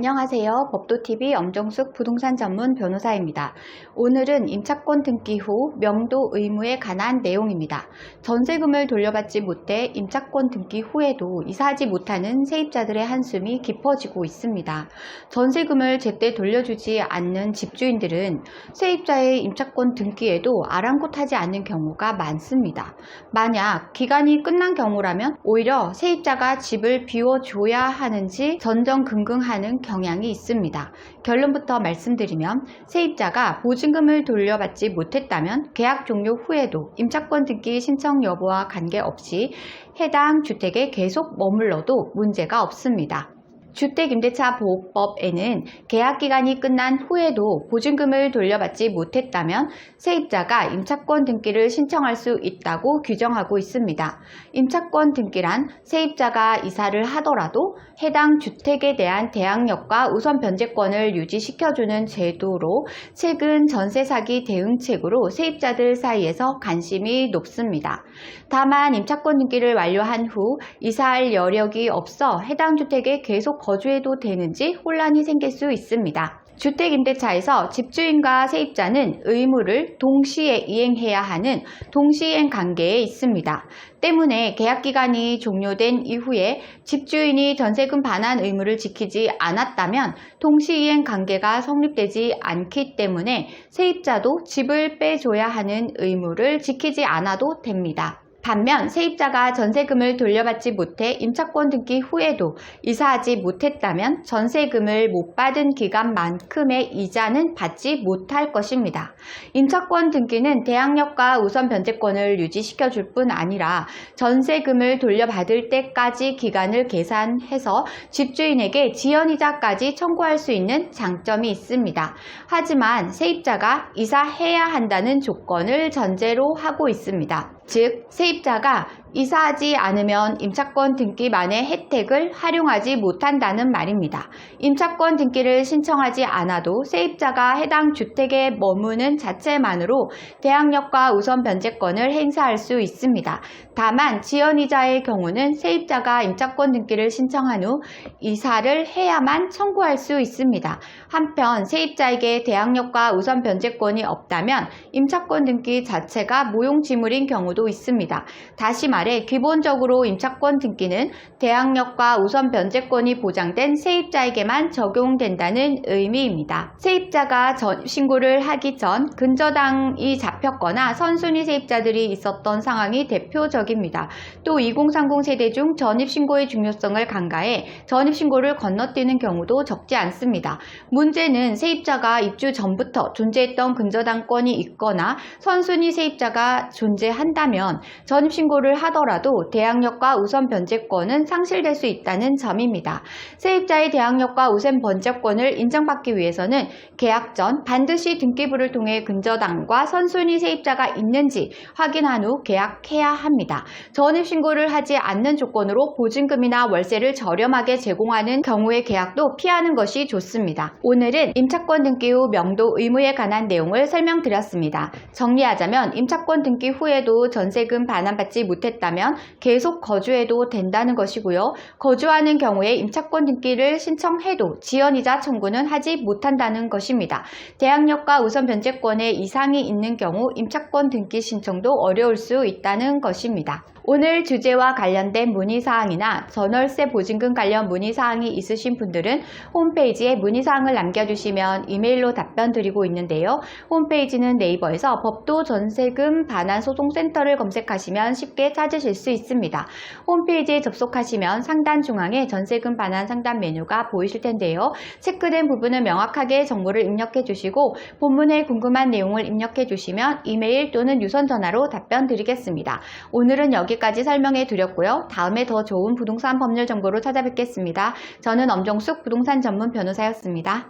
안녕하세요. 법도TV 엄정숙 부동산 전문 변호사입니다. 오늘은 임차권 등기 후 명도 의무에 관한 내용입니다. 전세금을 돌려받지 못해 임차권 등기 후에도 이사하지 못하는 세입자들의 한숨이 깊어지고 있습니다. 전세금을 제때 돌려주지 않는 집주인들은 세입자의 임차권 등기에도 아랑곳하지 않는 경우가 많습니다. 만약 기간이 끝난 경우라면 오히려 세입자가 집을 비워줘야 하는지 전전긍긍하는 경향이 있습니다. 결론부터 말씀드리면 세입자가 보증금을 돌려받지 못했다면 계약 종료 후에도 임차권 등기 신청 여부와 관계없이 해당 주택에 계속 머물러도 문제가 없습니다. 주택임대차보호법에는 계약기간이 끝난 후에도 보증금을 돌려받지 못했다면 세입자가 임차권 등기를 신청할 수 있다고 규정하고 있습니다. 임차권 등기란 세입자가 이사를 하더라도 해당 주택에 대한 대항력과 우선 변제권을 유지시켜주는 제도로 최근 전세 사기 대응책으로 세입자들 사이에서 관심이 높습니다. 다만 임차권 등기를 완료한 후 이사할 여력이 없어 해당 주택에 계속 거주해도 되는지 혼란이 생길 수 있습니다. 주택임대차에서 집주인과 세입자는 의무를 동시에 이행해야 하는 동시이행 관계에 있습니다. 때문에 계약기간이 종료된 이후에 집주인이 전세금 반환 의무를 지키지 않았다면 동시이행 관계가 성립되지 않기 때문에 세입자도 집을 빼줘야 하는 의무를 지키지 않아도 됩니다. 반면 세입자가 전세금을 돌려받지 못해 임차권 등기 후에도 이사하지 못했다면 전세금을 못 받은 기간만큼의 이자는 받지 못할 것입니다. 임차권 등기는 대항력과 우선 변제권을 유지시켜 줄 뿐 아니라 전세금을 돌려받을 때까지 기간을 계산해서 집주인에게 지연이자까지 청구할 수 있는 장점이 있습니다. 하지만 세입자가 이사해야 한다는 조건을 전제로 하고 있습니다. 즉, 세입자가 이사하지 않으면 임차권 등기만의 혜택을 활용하지 못한다는 말입니다. 임차권 등기를 신청하지 않아도 세입자가 해당 주택에 머무는 자체만으로 대항력과 우선 변제권을 행사할 수 있습니다. 다만 지연이자의 경우는 세입자가 임차권 등기를 신청한 후 이사를 해야만 청구할 수 있습니다. 한편 세입자에게 대항력과 우선 변제권이 없다면 임차권 등기 자체가 무용지물인 경우도 있습니다. 다시 말해 기본적으로 임차권 등기는 대항력과 우선 변제권이 보장된 세입자에게만 적용된다는 의미입니다. 세입자가 전입신고를 하기 전 근저당이 잡혔거나 선순위 세입자들이 있었던 상황이 대표적입니다. 또 2030 세대 중 전입신고의 중요성을 간과해 전입신고를 건너뛰는 경우도 적지 않습니다. 문제는 세입자가 입주 전부터 존재했던 근저당권이 있거나 선순위 세입자가 존재한다면 전입신고를 하더라도 대항력과 우선 변제권은 상실될 수 있다는 점입니다. 세입자의 대항력과 우선 변제권을 인정받기 위해서는 계약 전 반드시 등기부를 통해 근저당과 선순위 세입자가 있는지 확인한 후 계약해야 합니다. 전입신고를 하지 않는 조건으로 보증금이나 월세를 저렴하게 제공하는 경우의 계약도 피하는 것이 좋습니다. 오늘은 임차권 등기 후 명도 의무에 관한 내용을 설명드렸습니다. 정리하자면 임차권 등기 후에도 전세금 반환받지 못했다면 계속 거주해도 된다는 것이고요. 거주하는 경우에 임차권 등기를 신청해도 지연이자 청구는 하지 못한다는 것입니다. 대항력과 우선 변제권에 이상이 있는 경우 임차권 등기 신청도 어려울 수 있다는 것입니다. 오늘 주제와 관련된 문의사항이나 전월세 보증금 관련 문의사항이 있으신 분들은 홈페이지에 문의사항을 남겨주시면 이메일로 답변 드리고 있는데요. 홈페이지는 네이버에서 법도 전세금 반환 소송센터를 검색하시면 쉽게 찾으실 수 있습니다. 홈페이지에 접속하시면 상단 중앙에 전세금 반환 상담 메뉴가 보이실 텐데요. 체크된 부분을 명확하게 정보를 입력해 주시고 본문에 궁금한 내용을 입력해 주시면 이메일 또는 유선 전화로 답변 드리겠습니다. 오늘은 여기까지 설명해 드렸고요. 다음에 더 좋은 부동산 법률 정보로 찾아뵙겠습니다. 저는 엄정숙 부동산 전문 변호사였습니다.